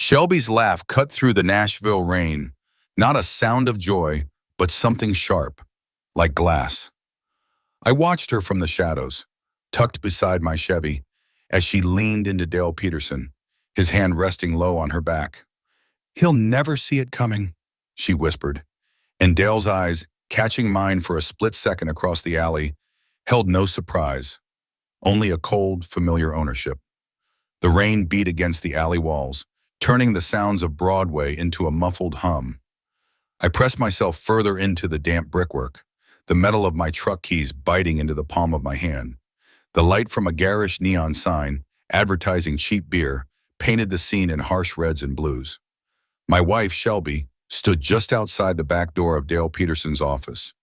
Shelby's laugh cut through the Nashville rain, not a sound of joy, but something sharp, like glass. I watched her from the shadows, tucked beside my Chevy, as she leaned into Dale Peterson, his hand resting low on her back. "He'll never see it coming," she whispered, and Dale's eyes, catching mine for a split second across the alley, held no surprise, only a cold, familiar ownership. The rain beat against the alley walls, turning the sounds of Broadway into a muffled hum. I pressed myself further into the damp brickwork, the metal of my truck keys biting into the palm of my hand. The light from a garish neon sign, advertising cheap beer, painted the scene in harsh reds and blues. My wife, Shelby, stood just outside the back door of Dale Peterson's office.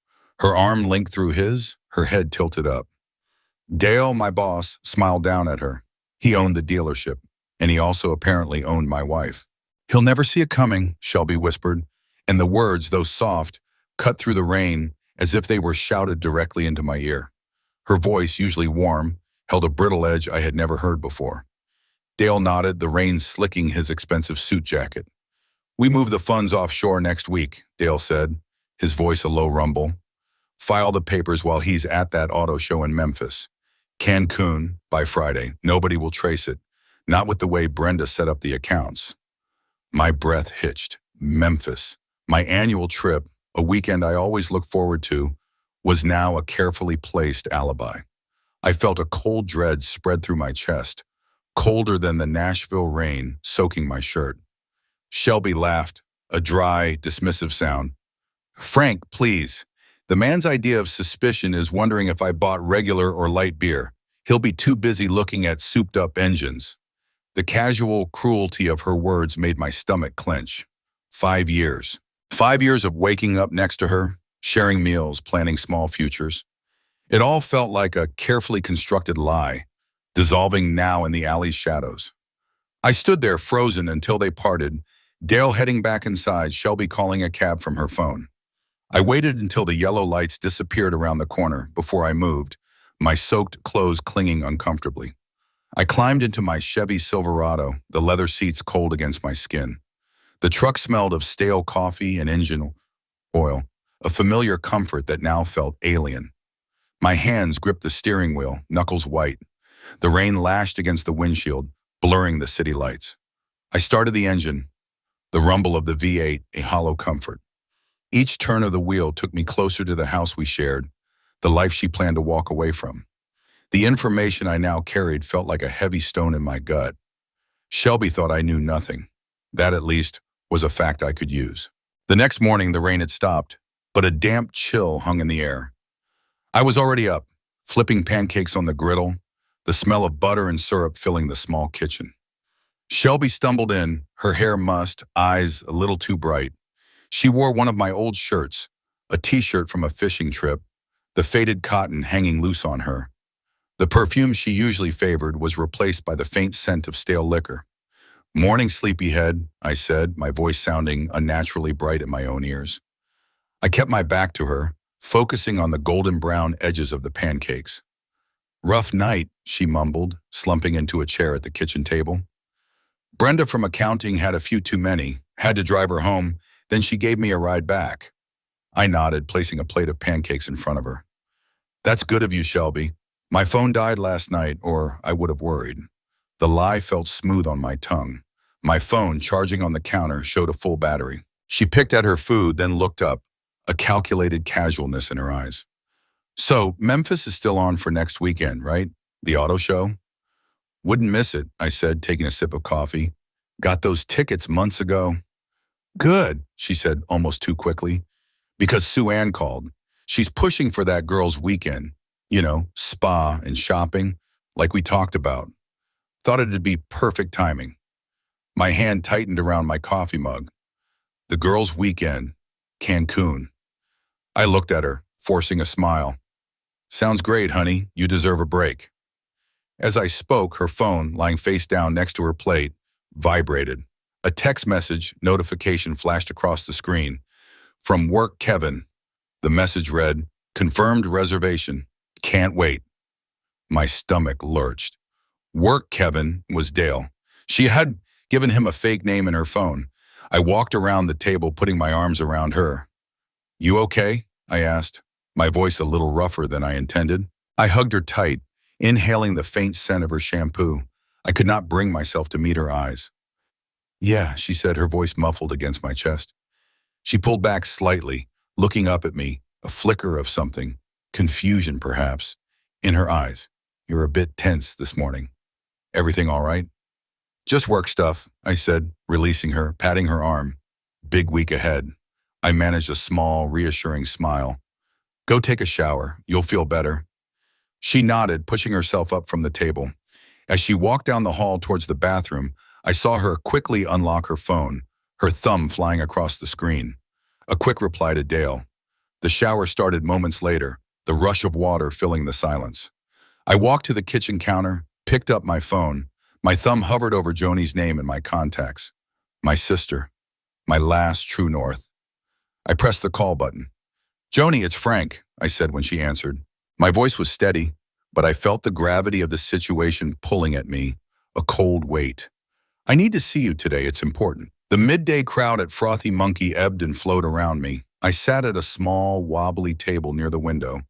Her arm linked through his, her head tilted up. Dale, my boss, smiled down at her. He owned the dealership, and he also apparently owned my wife. "He'll never see it coming," Shelby whispered, and the words, though soft, cut through the rain as if they were shouted directly into my ear. Her voice, usually warm, held a brittle edge I had never heard before. Dale nodded, the rain slicking his expensive suit jacket. "We move the funds offshore next week," Dale said, his voice a low rumble. "File the papers while he's at that auto show in Memphis. Cancun by Friday. Nobody will trace it, not with the way Brenda set up the accounts." My breath hitched. Memphis, my annual trip, a weekend I always look forward to, was now a carefully placed alibi. I felt a cold dread spread through my chest, colder than the Nashville rain soaking my shirt. Shelby laughed, a dry, dismissive sound. "Frank, please. The man's idea of suspicion is wondering if I bought regular or light beer. He'll be too busy looking at souped-up engines." The casual cruelty of her words made my stomach clench. 5 years. 5 years of waking up next to her, sharing meals, planning small futures. It all felt like a carefully constructed lie, dissolving now in the alley's shadows. I stood there frozen until they parted, Dale heading back inside, Shelby calling a cab from her phone. I waited until the yellow lights disappeared around the corner before I moved, my soaked clothes clinging uncomfortably. I climbed into my Chevy Silverado, the leather seats cold against my skin. The truck smelled of stale coffee and engine oil, a familiar comfort that now felt alien. My hands gripped the steering wheel, knuckles white. The rain lashed against the windshield, blurring the city lights. I started the engine, the rumble of the V8 a hollow comfort. Each turn of the wheel took me closer to the house we shared, the life she planned to walk away from. The information I now carried felt like a heavy stone in my gut. Shelby thought I knew nothing. That, at least, was a fact I could use. The next morning, the rain had stopped, but a damp chill hung in the air. I was already up, flipping pancakes on the griddle, the smell of butter and syrup filling the small kitchen. Shelby stumbled in, her hair mussed, eyes a little too bright. She wore one of my old shirts, a t-shirt from a fishing trip, the faded cotton hanging loose on her. The perfume she usually favored was replaced by the faint scent of stale liquor. "Morning, sleepyhead," I said, my voice sounding unnaturally bright in my own ears. I kept my back to her, focusing on the golden brown edges of the pancakes. "Rough night," she mumbled, slumping into a chair at the kitchen table. "Brenda from accounting had a few too many, had to drive her home, then she gave me a ride back." I nodded, placing a plate of pancakes in front of her. "That's good of you, Shelby. My phone died last night, or I would have worried." The lie felt smooth on my tongue. My phone, charging on the counter, showed a full battery. She picked at her food, then looked up, a calculated casualness in her eyes. "So, Memphis is still on for next weekend, right? The auto show?" "Wouldn't miss it," I said, taking a sip of coffee. "Got those tickets months ago." "Good," she said almost too quickly, "because Sue Ann called. She's pushing for that girls' weekend. You know, spa and shopping, like we talked about. Thought it'd be perfect timing." My hand tightened around my coffee mug. The girls' weekend, Cancun. I looked at her, forcing a smile. "Sounds great, honey. You deserve a break." As I spoke, her phone, lying face down next to her plate, vibrated. A text message notification flashed across the screen. "From work, Kevin." The message read, "Confirmed reservation. Can't wait." My stomach lurched. Work, Kevin, was Dale. She had given him a fake name in her phone. I walked around the table, putting my arms around her. "You okay?" I asked, my voice a little rougher than I intended. I hugged her tight, inhaling the faint scent of her shampoo. I could not bring myself to meet her eyes. "Yeah," she said, her voice muffled against my chest. She pulled back slightly, looking up at me, a flicker of something, confusion perhaps, in her eyes. "You're a bit tense this morning. Everything all right?" "Just work stuff," I said, releasing her, patting her arm. "Big week ahead." I managed a small, reassuring smile. "Go take a shower. You'll feel better." She nodded, pushing herself up from the table. As she walked down the hall towards the bathroom, I saw her quickly unlock her phone, her thumb flying across the screen. A quick reply to Dale. The shower started moments later, the rush of water filling the silence. I walked to the kitchen counter, picked up my phone. My thumb hovered over Joni's name in my contacts. My sister. My last true north. I pressed the call button. "Joni, it's Frank," I said when she answered. My voice was steady, but I felt the gravity of the situation pulling at me, a cold weight. "I need to see you today, it's important." The midday crowd at Frothy Monkey ebbed and flowed around me. I sat at a small, wobbly table near the window,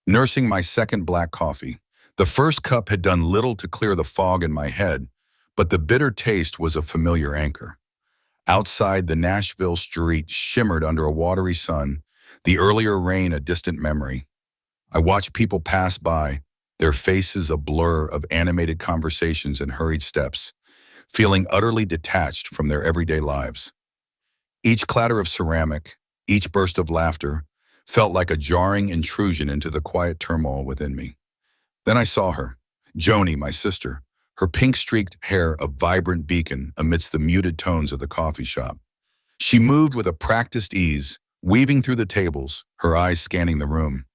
nursing my second black coffee. The first cup had done little to clear the fog in my head, but the bitter taste was a familiar anchor. Outside, the Nashville street shimmered under a watery sun, the earlier rain a distant memory. I watched people pass by, their faces a blur of animated conversations and hurried steps, feeling utterly detached from their everyday lives. Each clatter of ceramic, each burst of laughter, felt like a jarring intrusion into the quiet turmoil within me. Then I saw her, Joni, my sister, her pink-streaked hair a vibrant beacon amidst the muted tones of the coffee shop. She moved with a practiced ease, weaving through the tables, her eyes scanning the room.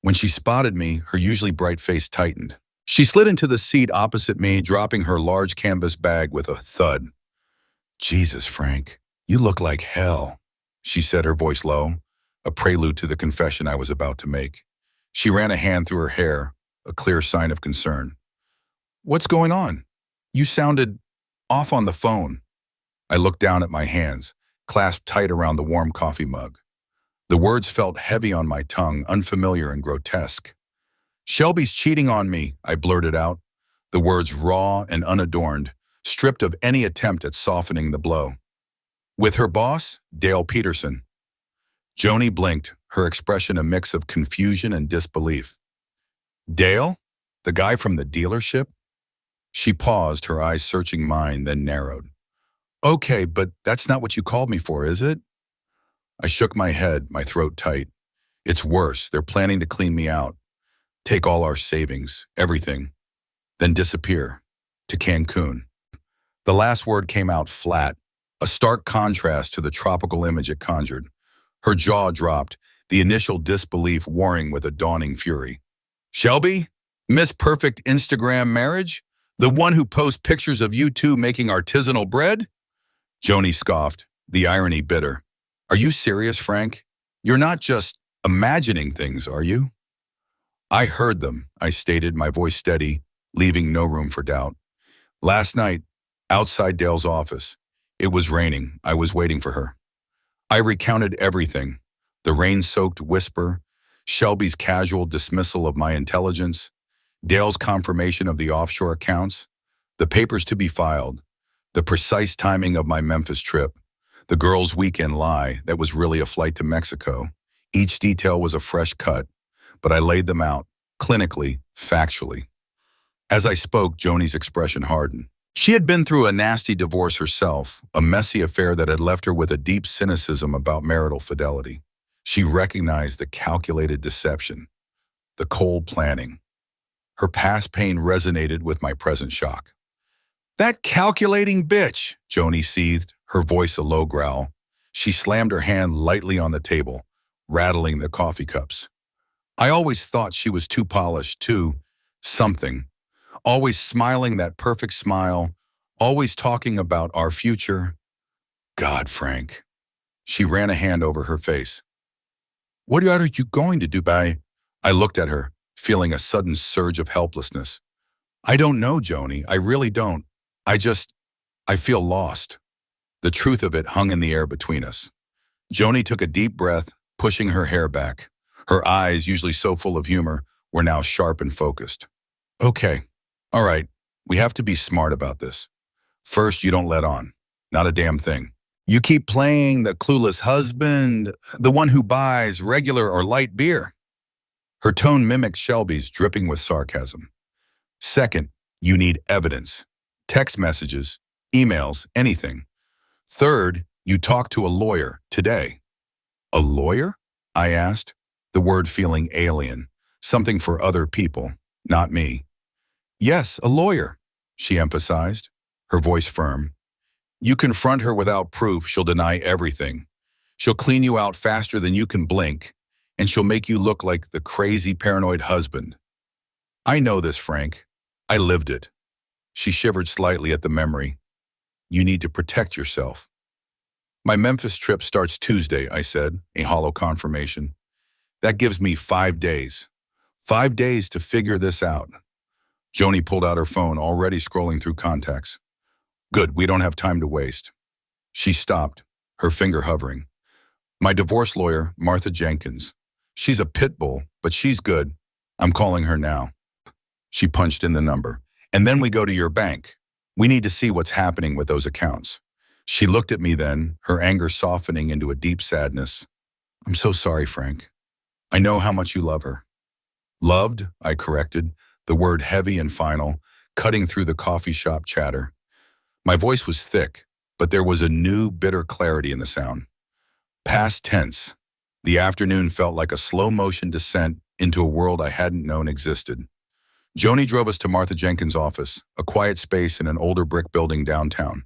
When she spotted me, her usually bright face tightened. She slid into the seat opposite me, dropping her large canvas bag with a thud. "Jesus, Frank, you look like hell," she said, her voice low, a prelude to the confession I was about to make. She ran a hand through her hair, a clear sign of concern. "What's going on? You sounded off on the phone." I looked down at my hands, clasped tight around the warm coffee mug. The words felt heavy on my tongue, unfamiliar and grotesque. "Shelby's cheating on me," I blurted out, the words raw and unadorned, stripped of any attempt at softening the blow. "With her boss, Dale Peterson." Joni blinked, her expression a mix of confusion and disbelief. "Dale? The guy from the dealership?" She paused, her eyes searching mine, then narrowed. "Okay, but that's not what you called me for, is it?" I shook my head, my throat tight. "It's worse. They're planning to clean me out. Take all our savings, everything, then disappear. To Cancun." The last word came out flat, a stark contrast to the tropical image it conjured. Her jaw dropped, the initial disbelief warring with a dawning fury. "Shelby? Miss Perfect Instagram Marriage? The one who posts pictures of you two making artisanal bread?" Joni scoffed, the irony bitter. "Are you serious, Frank? You're not just imagining things, are you?" "I heard them," I stated, my voice steady, leaving no room for doubt. "Last night, outside Dale's office. It was raining. I was waiting for her." I recounted everything, the rain-soaked whisper, Shelby's casual dismissal of my intelligence, Dale's confirmation of the offshore accounts, the papers to be filed, the precise timing of my Memphis trip, the girl's weekend lie that was really a flight to Mexico. Each detail was a fresh cut, but I laid them out, clinically, factually. As I spoke, Joni's expression hardened. She had been through a nasty divorce herself, a messy affair that had left her with a deep cynicism about marital fidelity. She recognized the calculated deception, the cold planning. Her past pain resonated with my present shock. "That calculating bitch," Joni seethed, her voice a low growl. She slammed her hand lightly on the table, rattling the coffee cups. "I always thought she was too polished, too something. Always smiling that perfect smile, always talking about our future. God, Frank." She ran a hand over her face. "What are you going to do by—" I looked at her, feeling a sudden surge of helplessness. "I don't know, Joni. I really don't. I just—" I feel lost. The truth of it hung in the air between us. Joni took a deep breath, pushing her hair back. Her eyes, usually so full of humor, were now sharp and focused. Okay, all right, we have to be smart about this. First, you don't let on. Not a damn thing. You keep playing the clueless husband, the one who buys regular or light beer. Her tone mimicked Shelby's, dripping with sarcasm. Second, you need evidence. Text messages, emails, anything. Third, you talk to a lawyer today. A lawyer? I asked, the word feeling alien, something for other people, not me. Yes, a lawyer, she emphasized, her voice firm. You confront her without proof, she'll deny everything. She'll clean you out faster than you can blink, and she'll make you look like the crazy, paranoid husband. I know this, Frank. I lived it. She shivered slightly at the memory. You need to protect yourself. My Memphis trip starts Tuesday, I said, a hollow confirmation. That gives me 5 days. 5 days to figure this out. Joni pulled out her phone, already scrolling through contacts. Good, we don't have time to waste. She stopped, her finger hovering. My divorce lawyer, Martha Jenkins. She's a pit bull, but she's good. I'm calling her now. She punched in the number. And then we go to your bank. We need to see what's happening with those accounts. She looked at me then, her anger softening into a deep sadness. I'm so sorry, Frank. I know how much you love her. Loved, I corrected, the word heavy and final, cutting through the coffee shop chatter. My voice was thick, but there was a new, bitter clarity in the sound. Past tense. The afternoon felt like a slow-motion descent into a world I hadn't known existed. Joni drove us to Martha Jenkins' office, a quiet space in an older brick building downtown.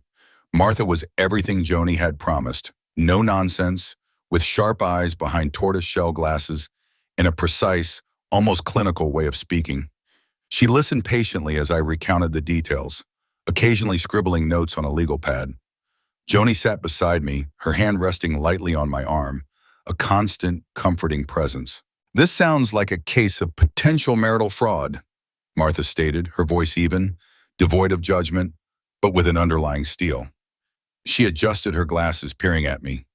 Martha was everything Joni had promised. No nonsense, with sharp eyes behind tortoise-shell glasses, and a precise, almost clinical way of speaking. She listened patiently as I recounted the details, occasionally scribbling notes on a legal pad. Joni sat beside me, her hand resting lightly on my arm, a constant, comforting presence. This sounds like a case of potential marital fraud, Martha stated, her voice even, devoid of judgment, but with an underlying steel. She adjusted her glasses, peering at me.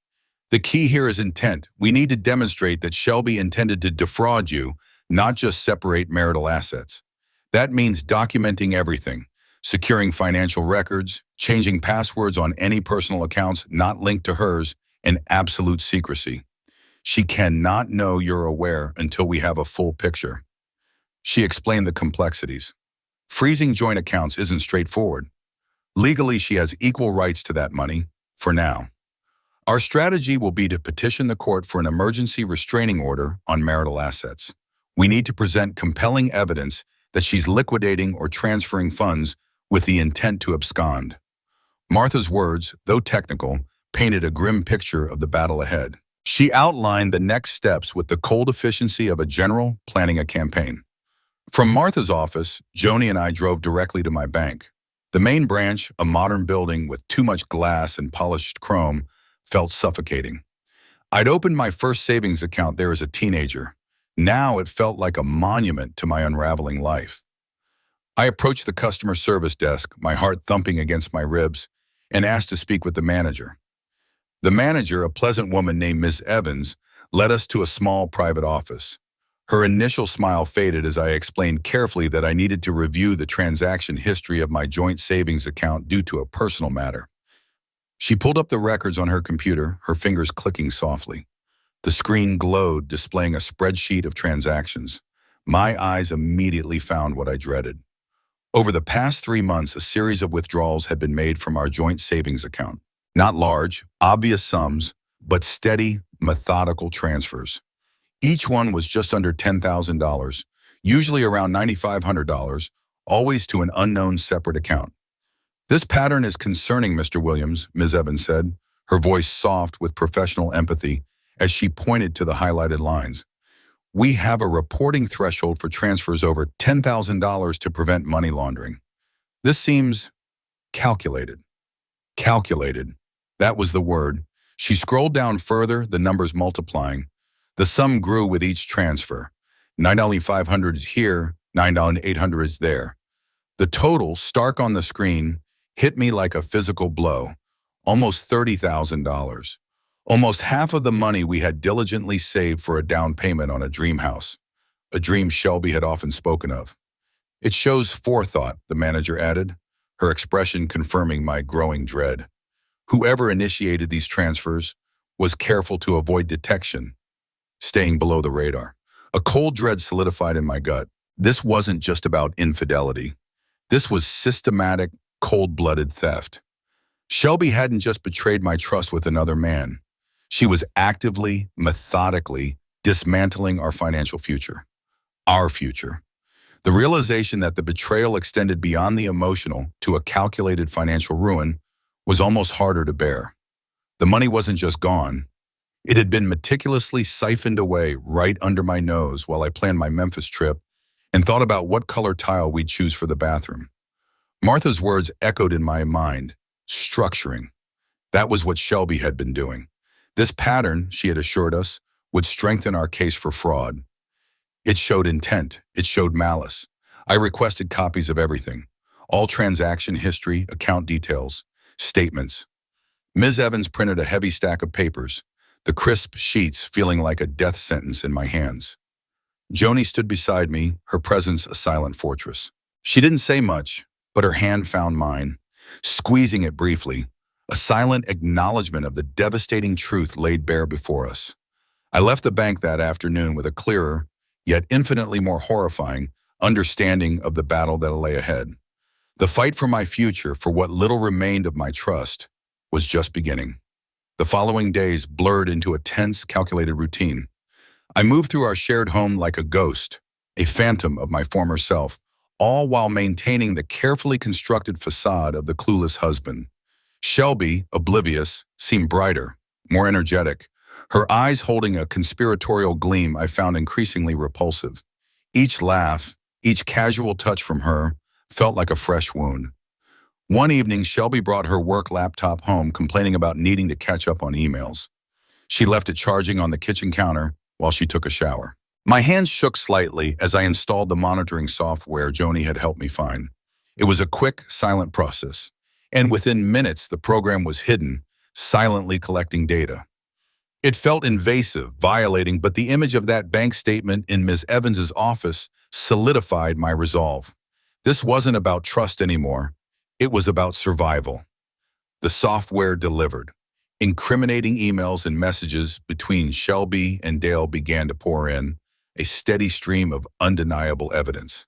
The key here is intent. We need to demonstrate that Shelby intended to defraud you, not just separate marital assets. That means documenting everything, securing financial records, changing passwords on any personal accounts not linked to hers, and absolute secrecy. She cannot know you're aware until we have a full picture. She explained the complexities. Freezing joint accounts isn't straightforward. Legally, she has equal rights to that money, for now. Our strategy will be to petition the court for an emergency restraining order on marital assets. We need to present compelling evidence that she's liquidating or transferring funds with the intent to abscond. Martha's words, though technical, painted a grim picture of the battle ahead. She outlined the next steps with the cold efficiency of a general planning a campaign. From Martha's office, Joni and I drove directly to my bank. The main branch, a modern building with too much glass and polished chrome, felt suffocating. I'd opened my first savings account there as a teenager. Now it felt like a monument to my unraveling life. I approached the customer service desk, my heart thumping against my ribs, and asked to speak with the manager. The manager, a pleasant woman named Ms. Evans, led us to a small private office. Her initial smile faded as I explained carefully that I needed to review the transaction history of my joint savings account due to a personal matter. She pulled up the records on her computer, her fingers clicking softly. The screen glowed, displaying a spreadsheet of transactions. My eyes immediately found what I dreaded. Over the past 3 months, a series of withdrawals had been made from our joint savings account. Not large, obvious sums, but steady, methodical transfers. Each one was just under $10,000, usually around $9,500, always to an unknown separate account. This pattern is concerning, Mr. Williams, Ms. Evans said, her voice soft with professional empathy as she pointed to the highlighted lines. We have a reporting threshold for transfers over $10,000 to prevent money laundering. This seems calculated. Calculated. That was the word. She scrolled down further, the numbers multiplying. The sum grew with each transfer. $9,500 is here, $9,800 is there. The total, stark on the screen, hit me like a physical blow. Almost $30,000. Almost half of the money we had diligently saved for a down payment on a dream house, a dream Shelby had often spoken of. It shows forethought, the manager added, her expression confirming my growing dread. Whoever initiated these transfers was careful to avoid detection, staying below the radar. A cold dread solidified in my gut. This wasn't just about infidelity. This was systematic, cold-blooded theft. Shelby hadn't just betrayed my trust with another man. She was actively, methodically dismantling our financial future. Our future. The realization that the betrayal extended beyond the emotional to a calculated financial ruin was almost harder to bear. The money wasn't just gone. It had been meticulously siphoned away right under my nose while I planned my Memphis trip and thought about what color tile we'd choose for the bathroom. Martha's words echoed in my mind. Structuring. That was what Shelby had been doing. This pattern, she had assured us, would strengthen our case for fraud. It showed intent. It showed malice. I requested copies of everything. All transaction history, account details, statements. Ms. Evans printed a heavy stack of papers, the crisp sheets feeling like a death sentence in my hands. Joni stood beside me, her presence a silent fortress. She didn't say much, but her hand found mine, squeezing it briefly, a silent acknowledgement of the devastating truth laid bare before us. I left the bank that afternoon with a clearer, yet infinitely more horrifying, understanding of the battle that lay ahead. The fight for my future, for what little remained of my trust, was just beginning. The following days blurred into a tense, calculated routine. I moved through our shared home like a ghost, a phantom of my former self, all while maintaining the carefully constructed facade of the clueless husband. Shelby, oblivious, seemed brighter, more energetic, her eyes holding a conspiratorial gleam I found increasingly repulsive. Each laugh, each casual touch from her, felt like a fresh wound. One evening, Shelby brought her work laptop home, complaining about needing to catch up on emails. She left it charging on the kitchen counter while she took a shower. My hands shook slightly as I installed the monitoring software Joni had helped me find. It was a quick, silent process, and within minutes the program was hidden, silently collecting data. It felt invasive, violating, but the image of that bank statement in Ms. Evans's office solidified my resolve. This wasn't about trust anymore. It was about survival. The software delivered. Incriminating emails and messages between Shelby and Dale began to pour in, a steady stream of undeniable evidence.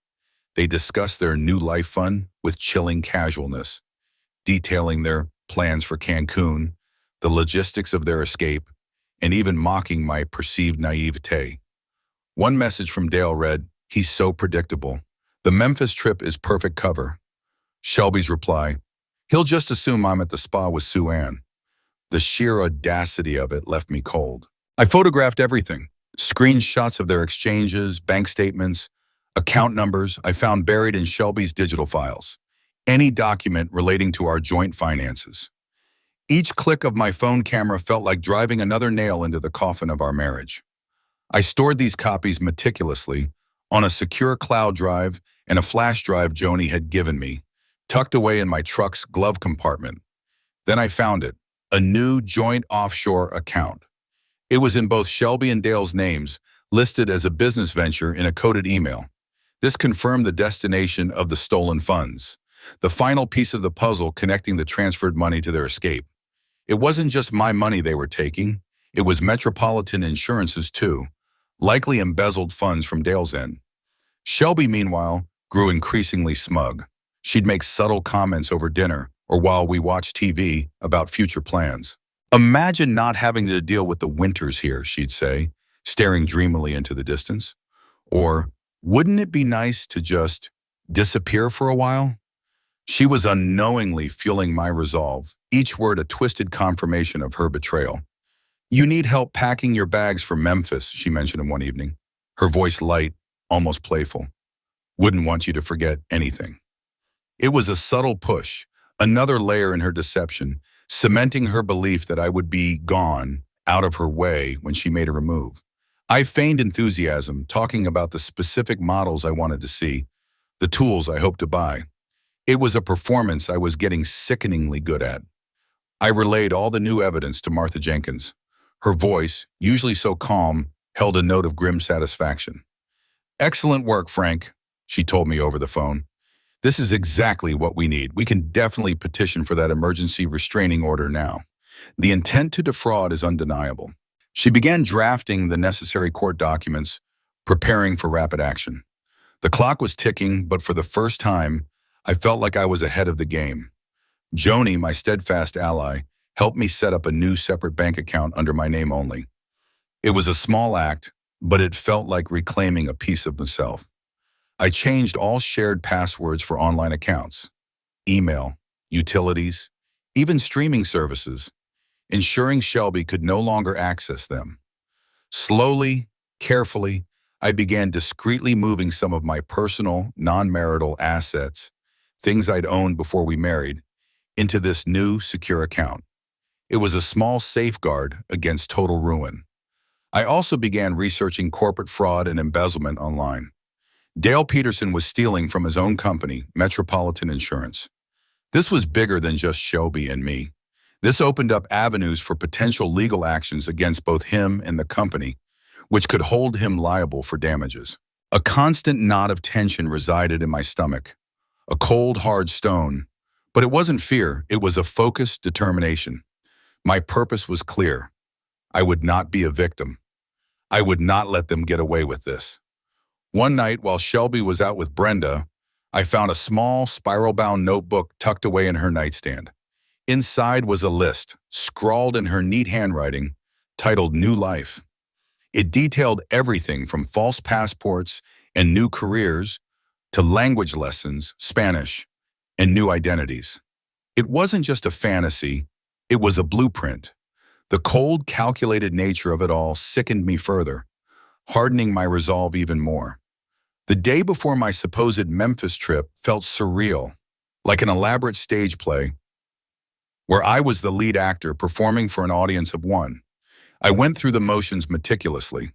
They discussed their new life fund with chilling casualness, detailing their plans for Cancun, the logistics of their escape, and even mocking my perceived naivete. One message from Dale read, "He's so predictable. The Memphis trip is perfect cover." Shelby's reply, "He'll just assume I'm at the spa with Sue Ann." The sheer audacity of it left me cold. I photographed everything. Screenshots of their exchanges, bank statements, account numbers I found buried in Shelby's digital files. Any document relating to our joint finances. Each click of my phone camera felt like driving another nail into the coffin of our marriage. I stored these copies meticulously on a secure cloud drive and a flash drive Joni had given me, tucked away in my truck's glove compartment. Then I found it, a new joint offshore account. It was in both Shelby and Dale's names, listed as a business venture in a coded email. This confirmed the destination of the stolen funds, the final piece of the puzzle connecting the transferred money to their escape. It wasn't just my money they were taking, it was Metropolitan Insurance's too, likely embezzled funds from Dale's end. Shelby, meanwhile, grew increasingly smug. She'd make subtle comments over dinner or while we watched TV about future plans. "Imagine not having to deal with the winters here," she'd say, staring dreamily into the distance. Or, "Wouldn't it be nice to just disappear for a while?" She was unknowingly fueling my resolve, each word a twisted confirmation of her betrayal. "You need help packing your bags for Memphis," she mentioned in one evening, her voice light, almost playful. "Wouldn't want you to forget anything." It was a subtle push, another layer in her deception, cementing her belief that I would be gone, out of her way, when she made a move. I feigned enthusiasm, talking about the specific models I wanted to see, the tools I hoped to buy. It was a performance I was getting sickeningly good at. I relayed all the new evidence to Martha Jenkins. Her voice, usually so calm, held a note of grim satisfaction. "Excellent work, Frank," she told me over the phone. "This is exactly what we need. We can definitely petition for that emergency restraining order now. The intent to defraud is undeniable." She began drafting the necessary court documents, preparing for rapid action. The clock was ticking, but for the first time, I felt like I was ahead of the game. Joni, my steadfast ally, helped me set up a new separate bank account under my name only. It was a small act, but it felt like reclaiming a piece of myself. I changed all shared passwords for online accounts, email, utilities, even streaming services, ensuring Shelby could no longer access them. Slowly, carefully, I began discreetly moving some of my personal, non-marital assets, things I'd owned before we married, into this new, secure account. It was a small safeguard against total ruin. I also began researching corporate fraud and embezzlement online. Dale Peterson was stealing from his own company, Metropolitan Insurance. This was bigger than just Shelby and me. This opened up avenues for potential legal actions against both him and the company, which could hold him liable for damages. A constant knot of tension resided in my stomach, a cold, hard stone. But it wasn't fear, it was a focused determination. My purpose was clear. I would not be a victim. I would not let them get away with this. One night, while Shelby was out with Brenda, I found a small, spiral-bound notebook tucked away in her nightstand. Inside was a list, scrawled in her neat handwriting, titled New Life. It detailed everything from false passports and new careers to language lessons, Spanish, and new identities. It wasn't just a fantasy, it was a blueprint. The cold, calculated nature of it all sickened me further, hardening my resolve even more. The day before my supposed Memphis trip felt surreal, like an elaborate stage play where I was the lead actor performing for an audience of one. I went through the motions meticulously.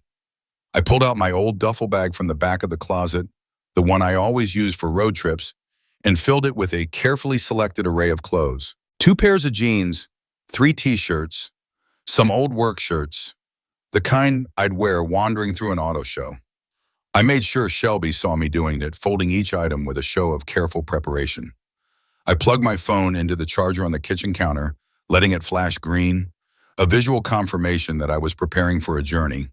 I pulled out my old duffel bag from the back of the closet, the one I always used for road trips, and filled it with a carefully selected array of clothes. 2 pairs of jeans, 3 t-shirts, some old work shirts, the kind I'd wear wandering through an auto show. I made sure Shelby saw me doing it, folding each item with a show of careful preparation. I plugged my phone into the charger on the kitchen counter, letting it flash green, a visual confirmation that I was preparing for a journey.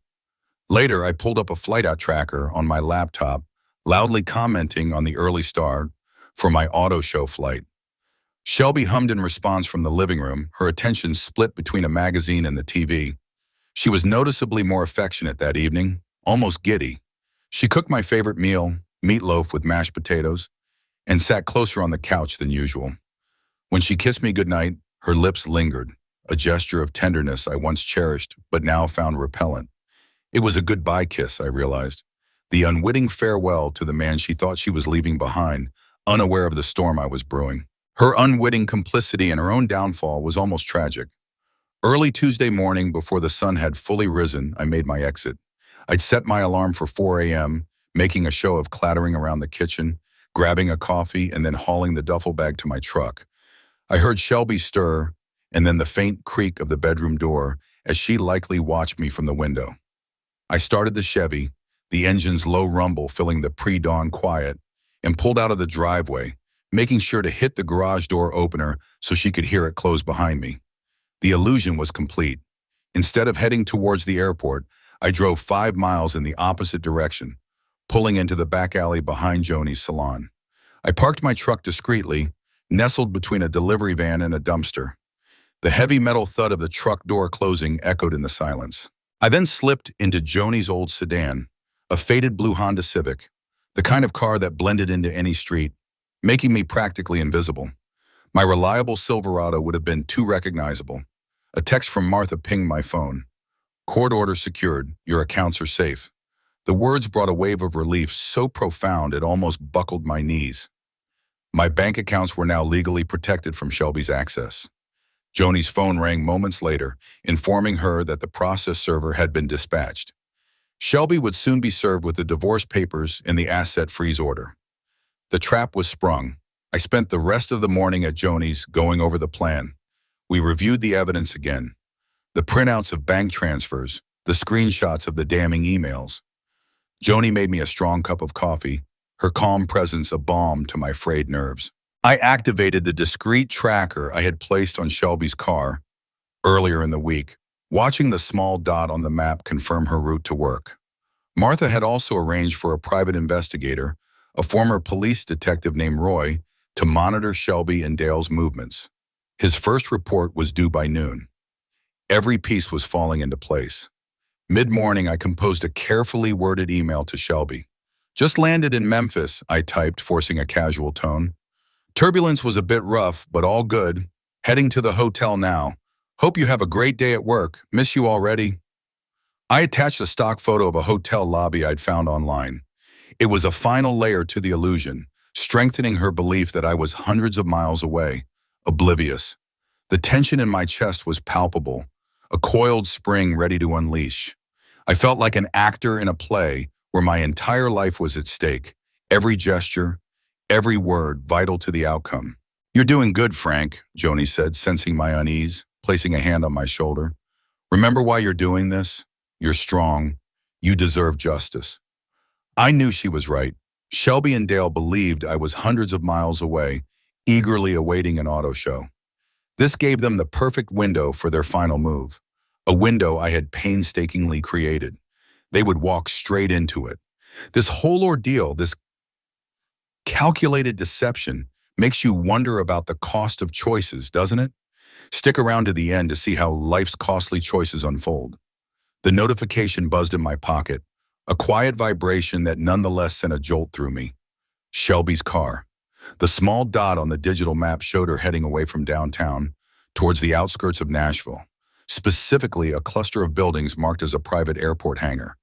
Later, I pulled up a flight tracker on my laptop, loudly commenting on the early start for my auto show flight. Shelby hummed in response from the living room, her attention split between a magazine and the TV. She was noticeably more affectionate that evening, almost giddy. She cooked my favorite meal, meatloaf with mashed potatoes, and sat closer on the couch than usual. When she kissed me goodnight, her lips lingered, a gesture of tenderness I once cherished but now found repellent. It was a goodbye kiss, I realized, the unwitting farewell to the man she thought she was leaving behind, unaware of the storm I was brewing. Her unwitting complicity in her own downfall was almost tragic. Early Tuesday morning, before the sun had fully risen, I made my exit. I'd set my alarm for 4 a.m., making a show of clattering around the kitchen, grabbing a coffee, and then hauling the duffel bag to my truck. I heard Shelby stir, and then the faint creak of the bedroom door as she likely watched me from the window. I started the Chevy, the engine's low rumble filling the pre-dawn quiet, and pulled out of the driveway, making sure to hit the garage door opener so she could hear it close behind me. The illusion was complete. Instead of heading towards the airport, I drove 5 miles in the opposite direction, pulling into the back alley behind Joni's salon. I parked my truck discreetly, nestled between a delivery van and a dumpster. The heavy metal thud of the truck door closing echoed in the silence. I then slipped into Joni's old sedan, a faded blue Honda Civic, the kind of car that blended into any street, making me practically invisible. My reliable Silverado would have been too recognizable. A text from Martha pinged my phone. "Court order secured. Your accounts are safe." The words brought a wave of relief so profound it almost buckled my knees. My bank accounts were now legally protected from Shelby's access. Joni's phone rang moments later, informing her that the process server had been dispatched. Shelby would soon be served with the divorce papers and the asset freeze order. The trap was sprung. I spent the rest of the morning at Joni's going over the plan. We reviewed the evidence again. The printouts of bank transfers, the screenshots of the damning emails. Joni made me a strong cup of coffee, her calm presence a balm to my frayed nerves. I activated the discreet tracker I had placed on Shelby's car earlier in the week, watching the small dot on the map confirm her route to work. Martha had also arranged for a private investigator, a former police detective named Roy, to monitor Shelby and Dale's movements. His first report was due by noon. Every piece was falling into place. Mid-morning, I composed a carefully worded email to Shelby. "Just landed in Memphis," I typed, forcing a casual tone. "Turbulence was a bit rough, but all good. Heading to the hotel now. Hope you have a great day at work. Miss you already." I attached a stock photo of a hotel lobby I'd found online. It was a final layer to the illusion, strengthening her belief that I was hundreds of miles away, oblivious. The tension in my chest was palpable, a coiled spring ready to unleash. I felt like an actor in a play where my entire life was at stake, every gesture, every word vital to the outcome. "You're doing good, Frank," Joni said, sensing my unease, placing a hand on my shoulder. "Remember why you're doing this? You're strong. You deserve justice." I knew she was right. Shelby and Dale believed I was hundreds of miles away, eagerly awaiting an auto show. This gave them the perfect window for their final move, a window I had painstakingly created. They would walk straight into it. This whole ordeal, this calculated deception, makes you wonder about the cost of choices, doesn't it? Stick around to the end to see how life's costly choices unfold. The notification buzzed in my pocket, a quiet vibration that nonetheless sent a jolt through me. Shelby's car. The small dot on the digital map showed her heading away from downtown, towards the outskirts of Nashville, specifically a cluster of buildings marked as a private airport hangar.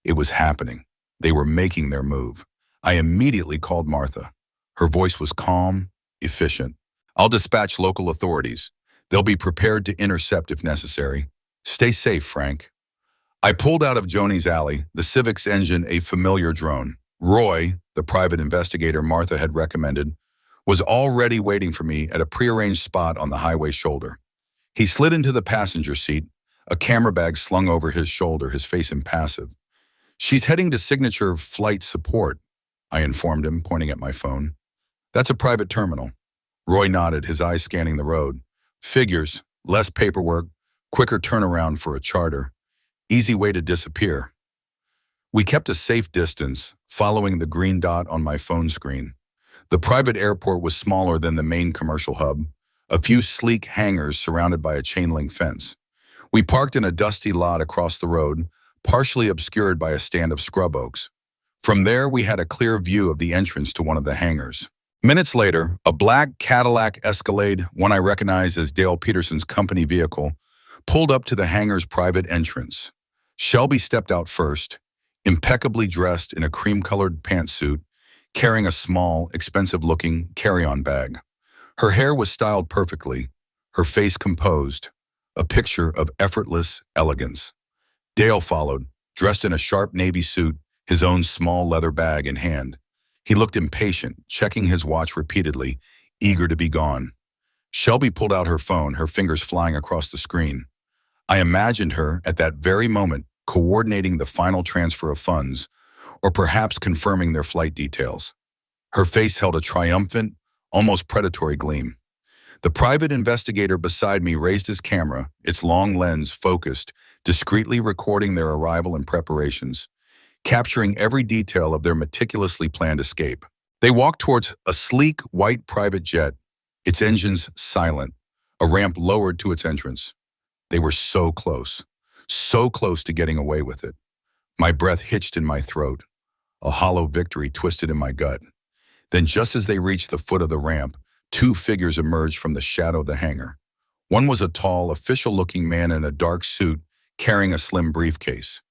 It was happening. They were making their move. I immediately called Martha. Her voice was calm, efficient. "I'll dispatch local authorities. They'll be prepared to intercept if necessary. Stay safe, Frank." I pulled out of Joni's alley, the Civic's engine a familiar drone. Roy, the private investigator Martha had recommended, was already waiting for me at a prearranged spot on the highway shoulder. He slid into the passenger seat, a camera bag slung over his shoulder, his face impassive. "She's heading to Signature Flight Support," I informed him, pointing at my phone. "That's a private terminal." Roy nodded, his eyes scanning the road. "Figures, less paperwork, quicker turnaround for a charter. Easy way to disappear." We kept a safe distance, following the green dot on my phone screen. The private airport was smaller than the main commercial hub, a few sleek hangars surrounded by a chain-link fence. We parked in a dusty lot across the road, partially obscured by a stand of scrub oaks. From there, we had a clear view of the entrance to one of the hangars. Minutes later, a black Cadillac Escalade, one I recognized as Dale Peterson's company vehicle, pulled up to the hangar's private entrance. Shelby stepped out first, impeccably dressed in a cream-colored pantsuit, carrying a small, expensive-looking carry-on bag. Her hair was styled perfectly, her face composed, a picture of effortless elegance. Dale followed, dressed in a sharp navy suit, his own small leather bag in hand. He looked impatient, checking his watch repeatedly, eager to be gone. Shelby pulled out her phone, her fingers flying across the screen. I imagined her, at that very moment, coordinating the final transfer of funds, or perhaps confirming their flight details. Her face held a triumphant, almost predatory gleam. The private investigator beside me raised his camera, its long lens focused, discreetly recording their arrival and preparations, capturing every detail of their meticulously planned escape. They walked towards a sleek, white private jet, its engines silent, a ramp lowered to its entrance. They were so close to getting away with it. My breath hitched in my throat, a hollow victory twisted in my gut. Then just as they reached the foot of the ramp, two figures emerged from the shadow of the hangar. One was a tall, official-looking man in a dark suit carrying a slim briefcase.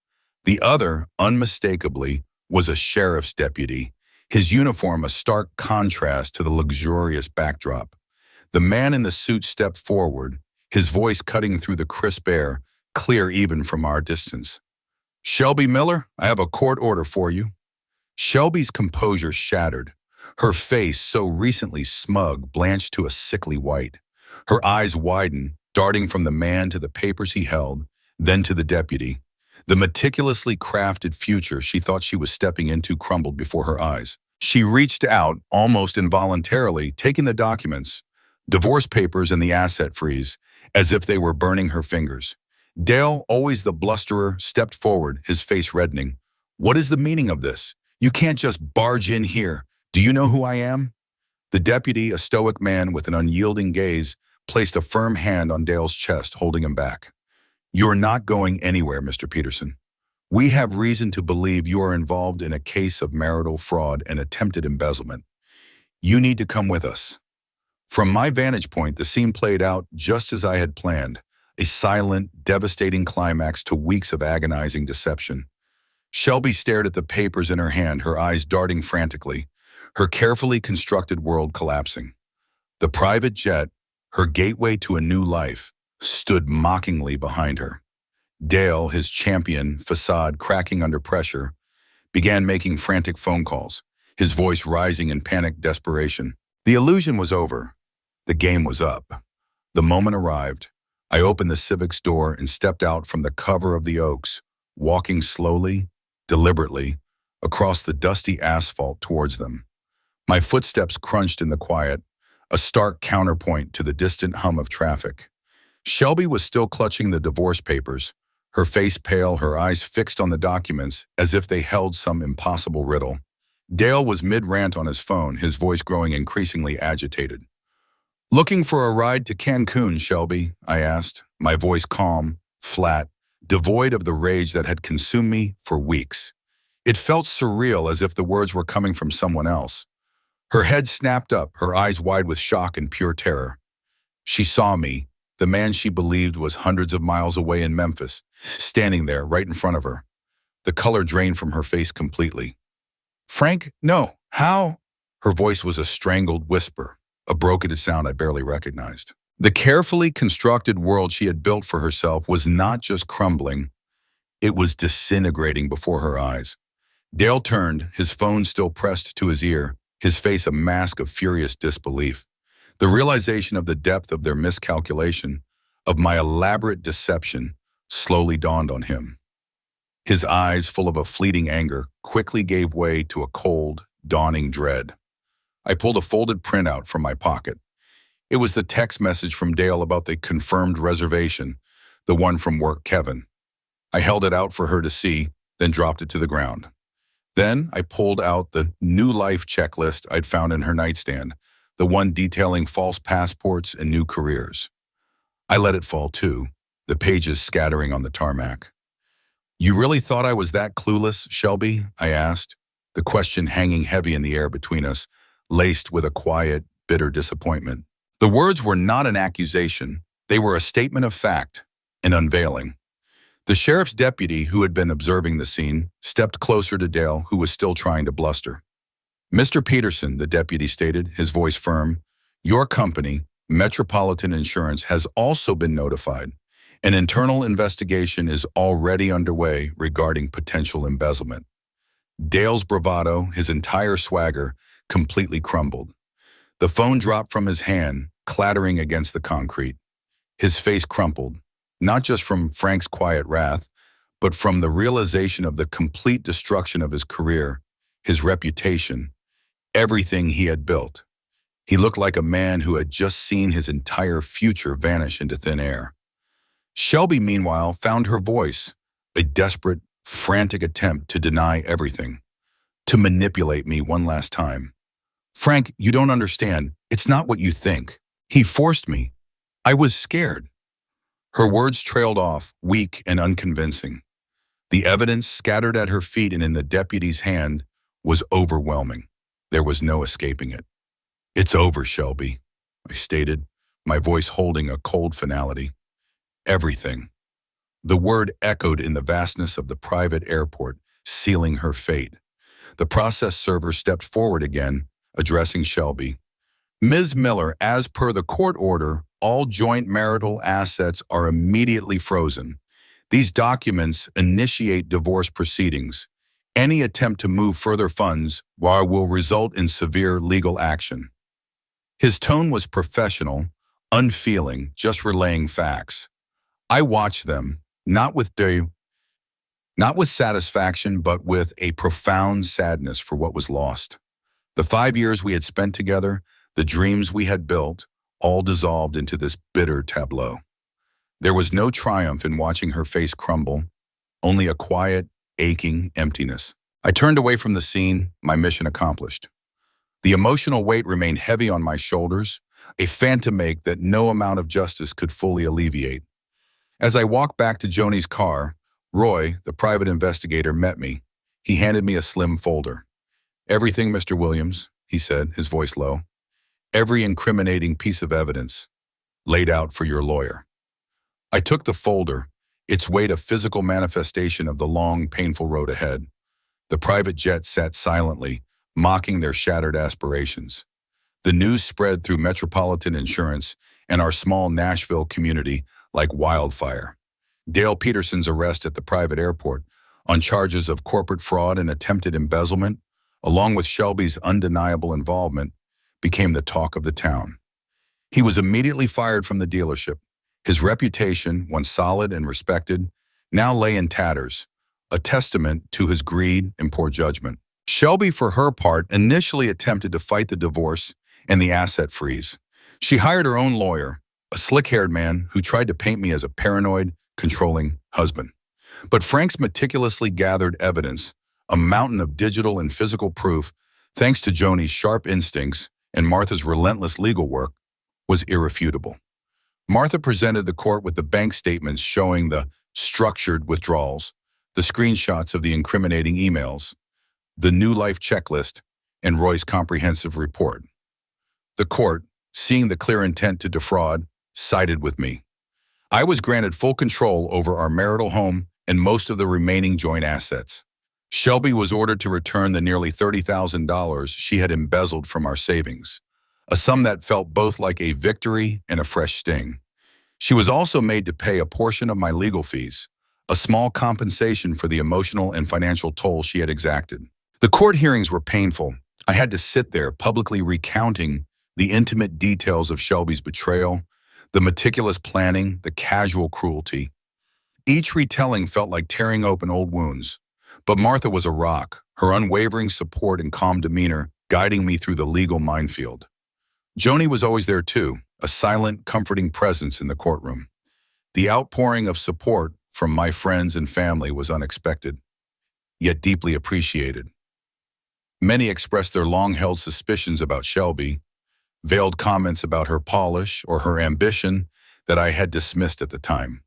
The other, unmistakably, was a sheriff's deputy, his uniform a stark contrast to the luxurious backdrop. The man in the suit stepped forward, his voice cutting through the crisp air, clear even from our distance. "Shelby Miller, I have a court order for you." Shelby's composure shattered. Her face, so recently smug, blanched to a sickly white. Her eyes widened, darting from the man to the papers he held, then to the deputy. The meticulously crafted future she thought she was stepping into crumbled before her eyes. She reached out, almost involuntarily, taking the documents, divorce papers and the asset freeze, as if they were burning her fingers. Dale, always the blusterer, stepped forward, his face reddening. "What is the meaning of this? You can't just barge in here. Do you know who I am?" The deputy, a stoic man with an unyielding gaze, placed a firm hand on Dale's chest, holding him back. "You're not going anywhere, Mr. Peterson. We have reason to believe you are involved in a case of marital fraud and attempted embezzlement. You need to come with us." From my vantage point, the scene played out just as I had planned, a silent, devastating climax to weeks of agonizing deception. Shelby stared at the papers in her hand, her eyes darting frantically, her carefully constructed world collapsing. The private jet, her gateway to a new life, stood mockingly behind her. Dale, his champion facade cracking under pressure, began making frantic phone calls, his voice rising in panicked desperation. The illusion was over. The game was up. The moment arrived. I opened the Civic's door and stepped out from the cover of the Oaks, walking slowly, deliberately, across the dusty asphalt towards them. My footsteps crunched in the quiet, a stark counterpoint to the distant hum of traffic. Shelby was still clutching the divorce papers, her face pale, her eyes fixed on the documents as if they held some impossible riddle. Dale was mid-rant on his phone, his voice growing increasingly agitated. "Looking for a ride to Cancun, Shelby?" I asked, my voice calm, flat, devoid of the rage that had consumed me for weeks. It felt surreal, as if the words were coming from someone else. Her head snapped up, her eyes wide with shock and pure terror. She saw me, the man she believed was hundreds of miles away in Memphis, standing there right in front of her. The color drained from her face completely. "Frank, no, how?" Her voice was a strangled whisper, a broken sound I barely recognized. The carefully constructed world she had built for herself was not just crumbling, it was disintegrating before her eyes. Dale turned, his phone still pressed to his ear, his face a mask of furious disbelief. The realization of the depth of their miscalculation, of my elaborate deception, slowly dawned on him. His eyes, full of a fleeting anger, quickly gave way to a cold, dawning dread. I pulled a folded printout from my pocket. It was the text message from Dale about the confirmed reservation, the one from work Kevin. I held it out for her to see, then dropped it to the ground. Then I pulled out the new life checklist I'd found in her nightstand, the one detailing false passports and new careers. I let it fall too, the pages scattering on the tarmac. "You really thought I was that clueless, Shelby?" I asked, the question hanging heavy in the air between us, laced with a quiet, bitter disappointment. The words were not an accusation. They were a statement of fact, an unveiling. The sheriff's deputy, who had been observing the scene, stepped closer to Dale, who was still trying to bluster. "Mr. Peterson," the deputy stated, his voice firm, "your company, Metropolitan Insurance, has also been notified. An internal investigation is already underway regarding potential embezzlement." Dale's bravado, his entire swagger, completely crumbled. The phone dropped from his hand, clattering against the concrete. His face crumpled, not just from Frank's quiet wrath, but from the realization of the complete destruction of his career, his reputation, everything he had built. He looked like a man who had just seen his entire future vanish into thin air. Shelby, meanwhile, found her voice, a desperate, frantic attempt to deny everything, to manipulate me one last time. "Frank, you don't understand. It's not what you think. He forced me. I was scared." Her words trailed off, weak and unconvincing. The evidence scattered at her feet and in the deputy's hand was overwhelming. There was no escaping it. "It's over, Shelby," I stated, my voice holding a cold finality. "Everything." The word echoed in the vastness of the private airport, sealing her fate. The process server stepped forward again, addressing Shelby. "Ms. Miller, as per the court order, all joint marital assets are immediately frozen. These documents initiate divorce proceedings. Any attempt to move further funds will result in severe legal action. His tone was professional, unfeeling, just relaying facts. I watched them, not with satisfaction, but with a profound sadness for what was lost. The 5 years we had spent together, the dreams we had built, all dissolved into this bitter tableau. There was no triumph in watching her face crumble, only a quiet, aching emptiness. I turned away from the scene, my mission accomplished. The emotional weight remained heavy on my shoulders, a phantom ache that no amount of justice could fully alleviate. As I walked back to Joni's car, Roy, the private investigator, met me. He handed me a slim folder. "Everything, Mr. Williams," he said, his voice low. "Every incriminating piece of evidence laid out for your lawyer." I took the folder, its weight a physical manifestation of the long, painful road ahead. The private jet sat silently, mocking their shattered aspirations. The news spread through Metropolitan Insurance and our small Nashville community like wildfire. Dale Peterson's arrest at the private airport on charges of corporate fraud and attempted embezzlement, along with Shelby's undeniable involvement, became the talk of the town. He was immediately fired from the dealership. His reputation, once solid and respected, now lay in tatters, a testament to his greed and poor judgment. Shelby, for her part, initially attempted to fight the divorce and the asset freeze. She hired her own lawyer, a slick-haired man who tried to paint me as a paranoid, controlling husband. But Frank's meticulously gathered evidence, a mountain of digital and physical proof, thanks to Joni's sharp instincts and Martha's relentless legal work, was irrefutable. Martha presented the court with the bank statements showing the structured withdrawals, the screenshots of the incriminating emails, the new life checklist, and Roy's comprehensive report. The court, seeing the clear intent to defraud, sided with me. I was granted full control over our marital home and most of the remaining joint assets. Shelby was ordered to return the nearly $30,000 she had embezzled from our savings, a sum that felt both like a victory and a fresh sting. She was also made to pay a portion of my legal fees, a small compensation for the emotional and financial toll she had exacted. The court hearings were painful. I had to sit there publicly recounting the intimate details of Shelby's betrayal, the meticulous planning, the casual cruelty. Each retelling felt like tearing open old wounds. But Martha was a rock, her unwavering support and calm demeanor guiding me through the legal minefield. Joni was always there too, a silent, comforting presence in the courtroom. The outpouring of support from my friends and family was unexpected, yet deeply appreciated. Many expressed their long-held suspicions about Shelby, veiled comments about her polish or her ambition that I had dismissed at the time.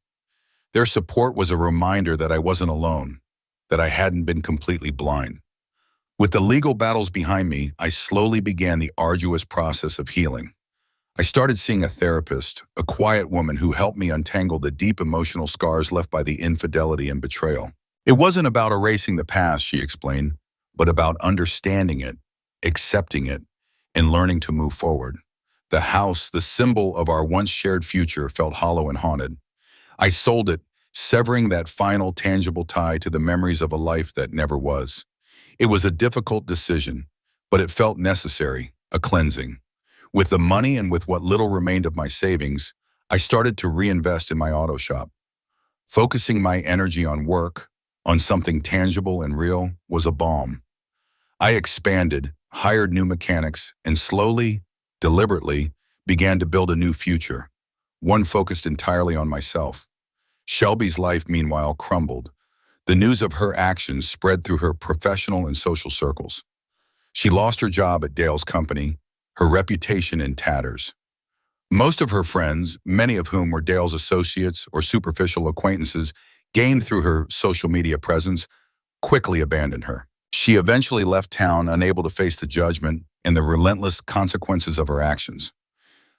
Their support was a reminder that I wasn't alone, that I hadn't been completely blind. With the legal battles behind me, I slowly began the arduous process of healing. I started seeing a therapist, a quiet woman who helped me untangle the deep emotional scars left by the infidelity and betrayal. It wasn't about erasing the past, she explained, but about understanding it, accepting it, and learning to move forward. The house, the symbol of our once shared future, felt hollow and haunted. I sold it, severing that final tangible tie to the memories of a life that never was. It was a difficult decision, but it felt necessary, a cleansing. With the money and with what little remained of my savings, I started to reinvest in my auto shop. Focusing my energy on work, on something tangible and real, was a balm. I expanded, hired new mechanics, and slowly, deliberately, began to build a new future, one focused entirely on myself. Shelby's life, meanwhile, crumbled. The news of her actions spread through her professional and social circles. She lost her job at Dale's company, her reputation in tatters. Most of her friends, many of whom were Dale's associates or superficial acquaintances, gained through her social media presence, quickly abandoned her. She eventually left town, unable to face the judgment and the relentless consequences of her actions.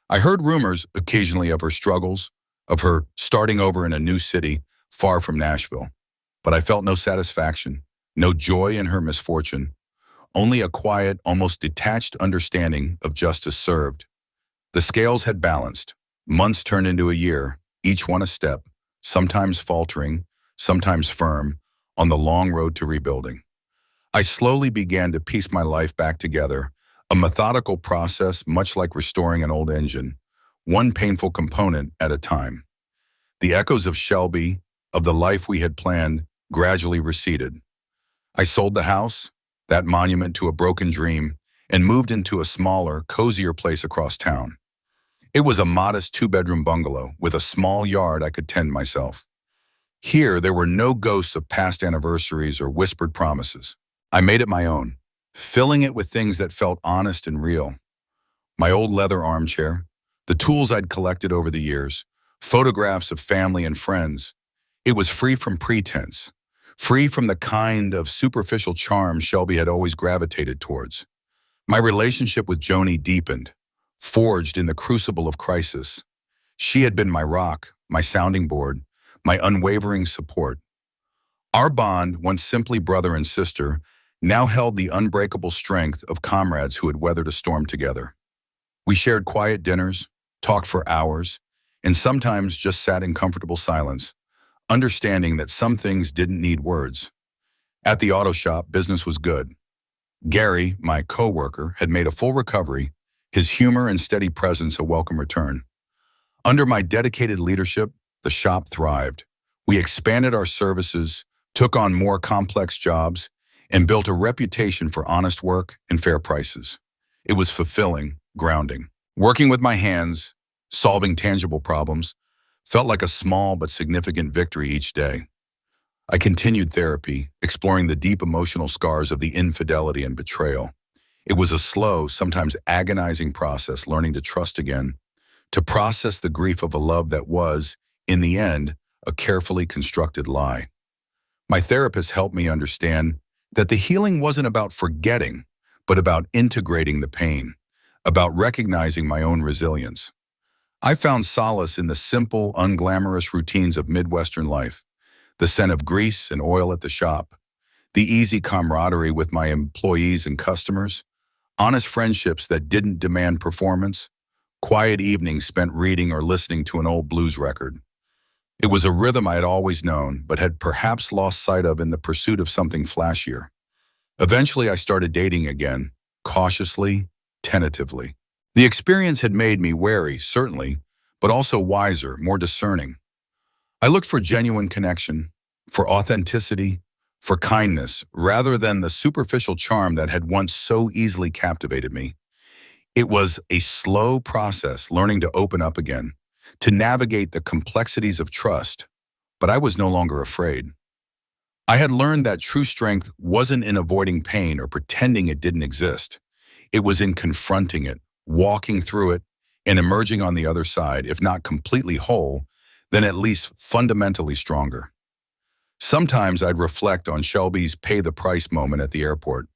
I heard rumors occasionally of her struggles, of her starting over in a new city far from Nashville. But I felt no satisfaction, no joy in her misfortune, only a quiet, almost detached understanding of justice served. The scales had balanced. Months turned into a year, each one a step, sometimes faltering, sometimes firm, on the long road to rebuilding. I slowly began to piece my life back together, a methodical process much like restoring an old engine, one painful component at a time. The echoes of Shelby, of the life we had planned, gradually receded. I sold the house, that monument to a broken dream, and moved into a smaller, cozier place across town. It was a modest two-bedroom bungalow with a small yard I could tend myself. Here, there were no ghosts of past anniversaries or whispered promises. I made it my own, filling it with things that felt honest and real. My old leather armchair, the tools I'd collected over the years, photographs of family and friends. It was free from pretense, free from the kind of superficial charm Shelby had always gravitated towards. My relationship with Joni deepened, forged in the crucible of crisis. She had been my rock, my sounding board, my unwavering support. Our bond, once simply brother and sister, now held the unbreakable strength of comrades who had weathered a storm together. We shared quiet dinners, talked for hours, and sometimes just sat in comfortable silence, understanding that some things didn't need words. At the auto shop, business was good. Gary, my co-worker, had made a full recovery, his humor and steady presence a welcome return. Under my dedicated leadership, the shop thrived. We expanded our services, took on more complex jobs, and built a reputation for honest work and fair prices. It was fulfilling, grounding. Working with my hands, solving tangible problems, felt like a small but significant victory each day. I continued therapy, exploring the deep emotional scars of the infidelity and betrayal. It was a slow, sometimes agonizing process learning to trust again, to process the grief of a love that was, in the end, a carefully constructed lie. My therapist helped me understand that the healing wasn't about forgetting, but about integrating the pain, about recognizing my own resilience. I found solace in the simple, unglamorous routines of Midwestern life, the scent of grease and oil at the shop, the easy camaraderie with my employees and customers, honest friendships that didn't demand performance, quiet evenings spent reading or listening to an old blues record. It was a rhythm I had always known, but had perhaps lost sight of in the pursuit of something flashier. Eventually, I started dating again, cautiously, tentatively. The experience had made me wary, certainly, but also wiser, more discerning. I looked for genuine connection, for authenticity, for kindness, rather than the superficial charm that had once so easily captivated me. It was a slow process learning to open up again, to navigate the complexities of trust, but I was no longer afraid. I had learned that true strength wasn't in avoiding pain or pretending it didn't exist. It was in confronting it, walking through it, and emerging on the other side, if not completely whole, then at least fundamentally stronger. Sometimes I'd reflect on Shelby's pay the price moment at the airport.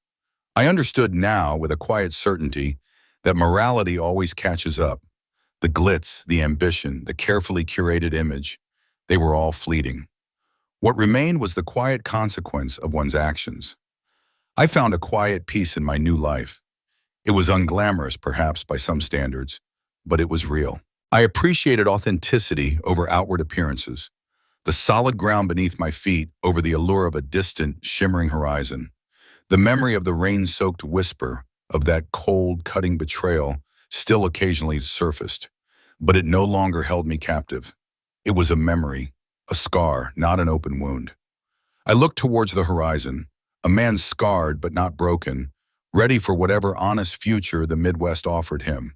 I understood now with a quiet certainty that morality always catches up. The glitz, the ambition, the carefully curated image, they were all fleeting. What remained was the quiet consequence of one's actions. I found a quiet peace in my new life. It was unglamorous, perhaps, by some standards, but it was real. I appreciated authenticity over outward appearances, the solid ground beneath my feet over the allure of a distant, shimmering horizon, the memory of the rain-soaked whisper of that cold, cutting betrayal still occasionally surfaced, but it no longer held me captive. It was a memory, a scar, not an open wound. I looked towards the horizon, a man scarred but not broken, ready for whatever honest future the Midwest offered him.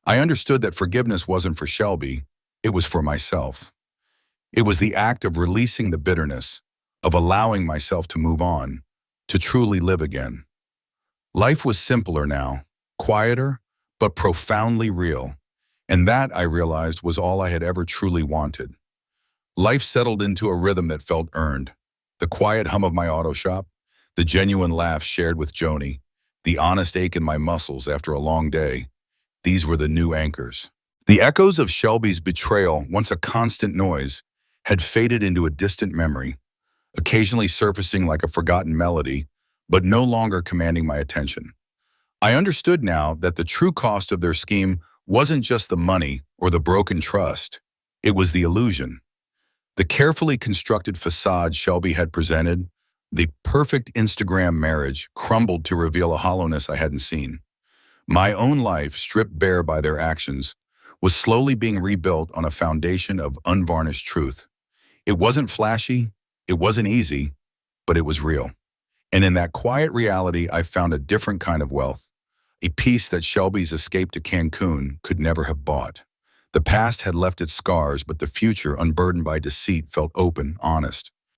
I understood that forgiveness wasn't for Shelby, it was for myself. It was the act of releasing the bitterness, of allowing myself to move on, to truly live again. Life was simpler now, quieter, but profoundly real, and that, I realized, was all I had ever truly wanted. Life settled into a rhythm that felt earned. The quiet hum of my auto shop, the genuine laugh shared with Joni, the honest ache in my muscles after a long day, these were the new anchors. The echoes of Shelby's betrayal, once a constant noise, had faded into a distant memory, occasionally surfacing like a forgotten melody, but no longer commanding my attention. I understood now that the true cost of their scheme wasn't just the money or the broken trust, it was the illusion. The carefully constructed facade Shelby had presented, The perfect Instagram marriage crumbled to reveal a hollowness I hadn't seen. My own life, stripped bare by their actions, was slowly being rebuilt on a foundation of unvarnished truth. It wasn't flashy, it wasn't easy, but it was real. And in that quiet reality, I found a different kind of wealth, a peace that Shelby's escape to Cancun could never have bought. The past had left its scars, but the future, unburdened by deceit, felt open, honest.